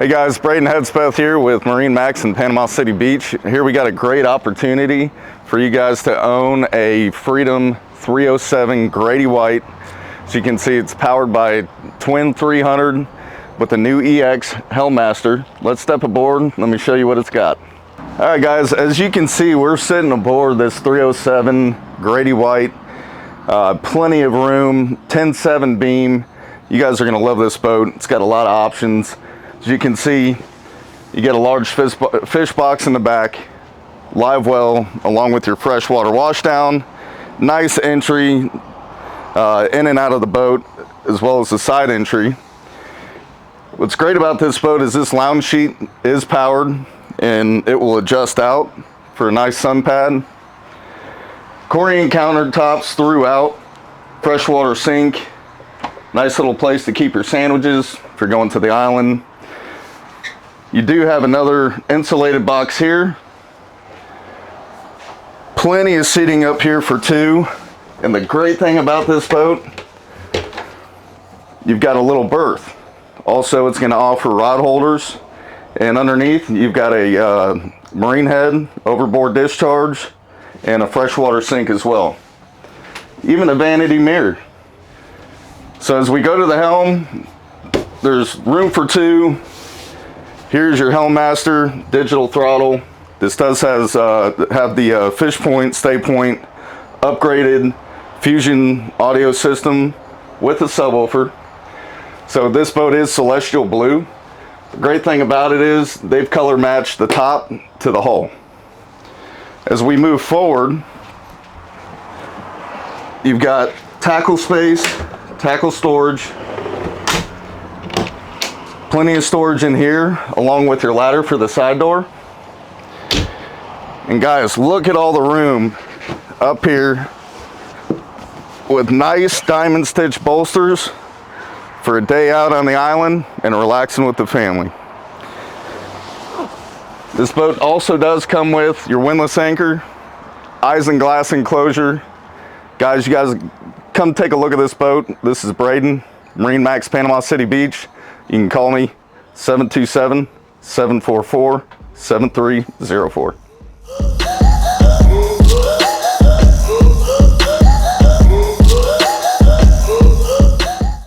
Hey guys, Braden Hedspeth here with MarineMax in Panama City Beach. Here we got a great opportunity for you guys to own a Freedom 307 Grady-White. As you can see, it's powered by twin 300 with the new EX Hellmaster. Let's step aboard, let me show you what it's got. All right guys, as you can see, we're sitting aboard this 307 Grady-White. Plenty of room, 10.7 beam. You guys are gonna love this boat. It's got a lot of options. As you can see, you get a large fish box in the back, live well along with your freshwater washdown, nice entry in and out of the boat, as well as the side entry. What's great about this boat is this lounge sheet is powered and it will adjust out for a nice sun pad. Corian countertops throughout, freshwater sink, nice little place to keep your sandwiches if you're going to the island. You do have another insulated box here. Plenty of seating up here for two. And the great thing about this boat, you've got a little berth. Also, it's going to offer rod holders. And underneath, you've got a marine head, overboard discharge, and a freshwater sink as well. Even a vanity mirror. So as we go to the helm, there's room for two. Here's your Hellmaster digital throttle. This does have the fish point, stay point, upgraded Fusion audio system with a subwoofer. So this boat is celestial blue. The great thing about it is they've color matched the top to the hull. As we move forward, you've got tackle space, tackle storage, plenty of storage in here, along with your ladder for the side door. And guys, look at all the room up here with nice diamond stitch bolsters for a day out on the island and relaxing with the family. This boat also does come with your windlass anchor, eyes and glass enclosure. Guys, you guys come take a look at this boat. This is Braden, MarineMax, Panama City Beach. You can call me 727-744-7304.